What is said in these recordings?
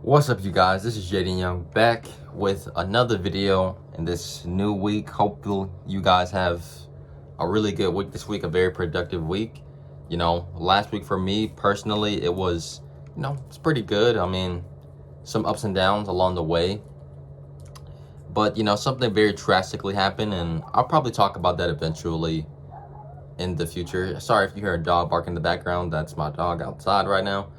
What's up, you guys? This is Jayden Young back with another video in this new week. Hopefully you guys have a really good week this week, a very productive week. Last week for me personally, it was, it's pretty good. I mean, some ups and downs along the way, but something very drastically happened, and I'll probably talk about that eventually in the future. Sorry if you hear a dog bark in the background. That's my dog outside right now.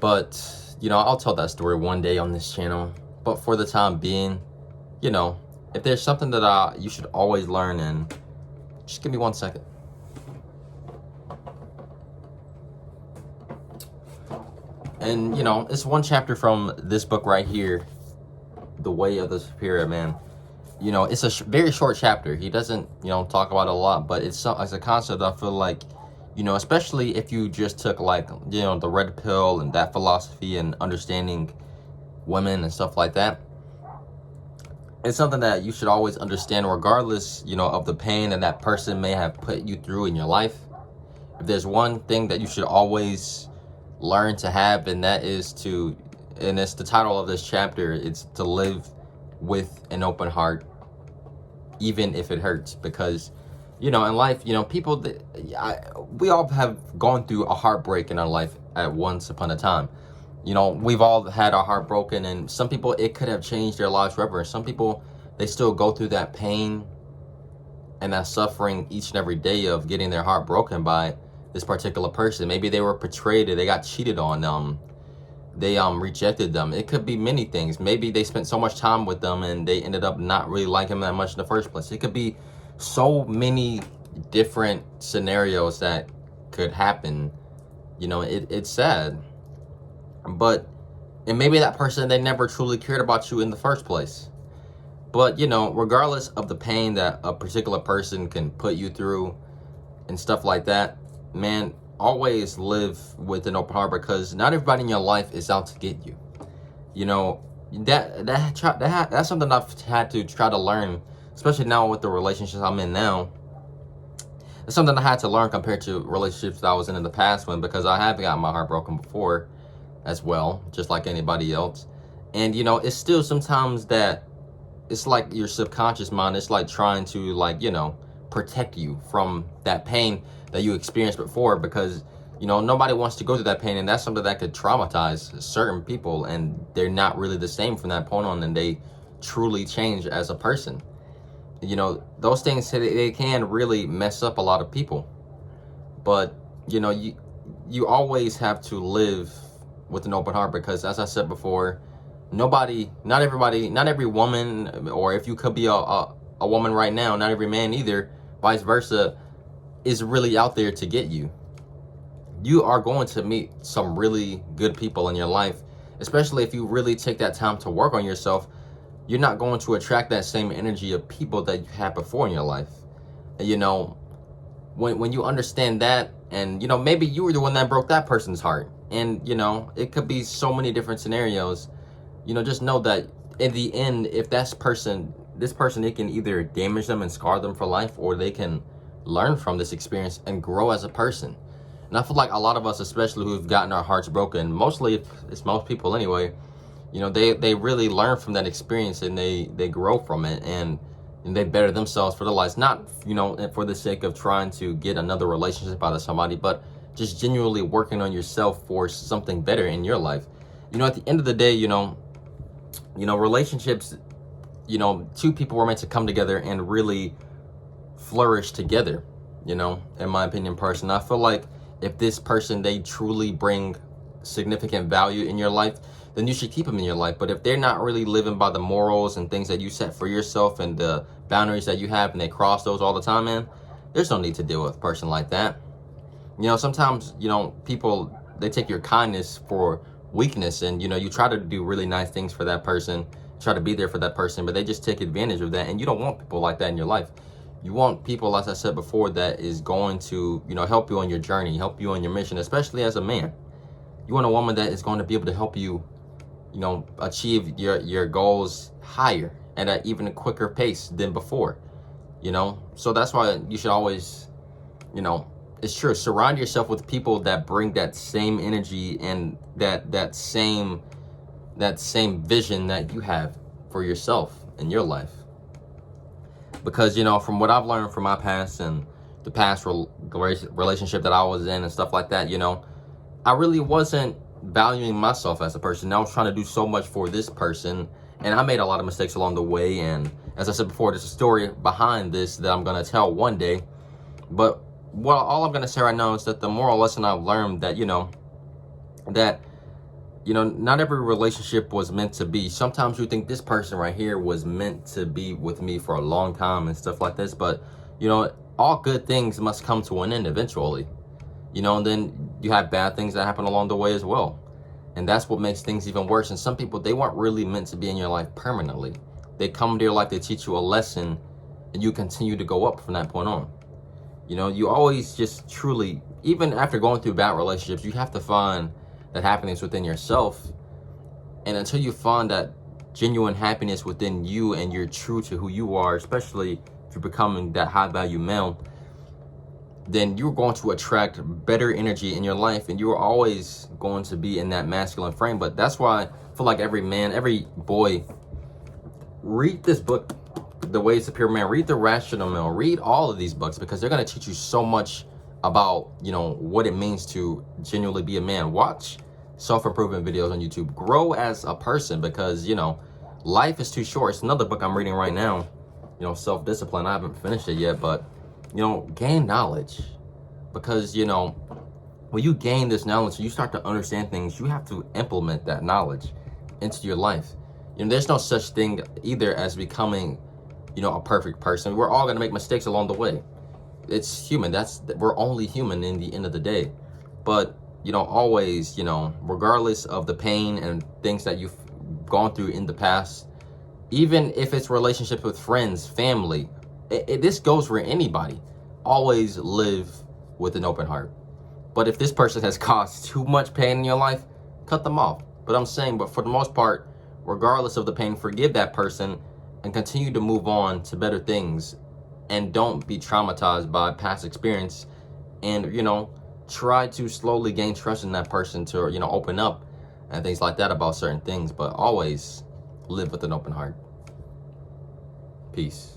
But I'll tell that story one day on this channel. But for the time being, if there's something that you should always learn, and just give me 1 second. And it's one chapter from this book right here, The Way of the Superior Man. It's a very short chapter. He doesn't talk about it a lot, but it's a concept I feel like, especially if you just took the red pill and that philosophy and understanding women and stuff like that. It's something that you should always understand regardless, of the pain that person may have put you through in your life. If there's one thing that you should always learn to have, and that is and it's the title of this chapter, it's to live with an open heart, even if it hurts. Because in life, people we all have gone through a heartbreak in our life at once upon a time. We've all had our heart broken, and some people, it could have changed their lives forever. Some people, they still go through that pain and that suffering each and every day of getting their heart broken by this particular person. Maybe they were betrayed, or they got cheated on, they rejected them. It could be many things. Maybe they spent so much time with them and they ended up not really liking them that much in the first place. It could be so many different scenarios that could happen. It's sad, and maybe that person, they never truly cared about you in the first place. But regardless of the pain that a particular person can put you through and stuff like that, man, always live with an open heart, because not everybody in your life is out to get you. That's something I've had to try to learn, especially now with the relationships I'm in now. It's something I had to learn compared to relationships that I was in the past because I have gotten my heart broken before as well, just like anybody else. And it's still sometimes that it's like your subconscious mind, it's like trying to protect you from that pain that you experienced before, because nobody wants to go through that pain, and that's something that could traumatize certain people, and they're not really the same from that point on, and they truly change as a person. Those things, they can really mess up a lot of people. But you always have to live with an open heart, because as I said before, not every woman, or if you could be a woman right now, not every man either, vice versa, is really out there to get you. You are going to meet some really good people in your life, especially if you really take that time to work on yourself. You're not going to attract that same energy of people that you had before in your life. When you understand that, and maybe you were the one that broke that person's heart, and it could be so many different scenarios. Just know that in the end, if this person, it can either damage them and scar them for life, or they can learn from this experience and grow as a person. And I feel like a lot of us, especially who've gotten our hearts broken, mostly, it's most people anyway, they really learn from that experience, and they grow from it, and they better themselves for their lives. Not for the sake of trying to get another relationship out of somebody, but just genuinely working on yourself for something better in your life. At the end of the day, relationships, two people were meant to come together and really flourish together. In my opinion, I feel like if this person, they truly bring significant value in your life, then you should keep them in your life. But if they're not really living by the morals and things that you set for yourself, and the boundaries that you have, and they cross those all the time, man, there's no need to deal with a person like that. Sometimes people, they take your kindness for weakness, and you try to do really nice things for that person, try to be there for that person, but they just take advantage of that. And you don't want people like that in your life. You want people, as I said before, that is going to help you on your journey, help you on your mission, especially as a man. You want a woman that is going to be able to help you achieve your goals higher, at an even quicker pace than before. So that's why you should always, it's true, surround yourself with people that bring that same energy and that same that same vision that you have for yourself in your life. Because, from what I've learned from my past and the past relationship that I was in and stuff like that, I really wasn't valuing myself as a person. I was trying to do so much for this person, and I made a lot of mistakes along the way. And as I said before, there's a story behind this that I'm going to tell one day. But all I'm going to say right now is that the moral lesson I've learned that, not every relationship was meant to be. Sometimes you think this person right here was meant to be with me for a long time and stuff like this. But, all good things must come to an end eventually. And then you have bad things that happen along the way as well. And that's what makes things even worse. And some people, they weren't really meant to be in your life permanently. They come into your life, they teach you a lesson, and you continue to go up from that point on. You always just truly, even after going through bad relationships, you have to find that happiness within yourself. And until you find that genuine happiness within you and you're true to who you are, especially if you're becoming that high value male, then you're going to attract better energy in your life, and you're always going to be in that masculine frame. But that's why I feel like every man, every boy, read this book, The Ways of Pure Man, read The Rational Male, read all of these books, because they're going to teach you so much about, what it means to genuinely be a man. Watch self-improvement videos on YouTube. Grow as a person, because, life is too short. It's another book I'm reading right now, Self-Discipline. I haven't finished it yet, but gain knowledge, because, when you gain this knowledge, you start to understand things, you have to implement that knowledge into your life. There's no such thing either as becoming, a perfect person. We're all going to make mistakes along the way. It's human. We're only human in the end of the day. But, always, regardless of the pain and things that you've gone through in the past, even if it's relationships with friends, family, this goes for anybody. Always live with an open heart. But if this person has caused too much pain in your life, cut them off. But for the most part, regardless of the pain, forgive that person and continue to move on to better things. And don't be traumatized by past experience. And, try to slowly gain trust in that person to, open up and things like that about certain things. But always live with an open heart. Peace.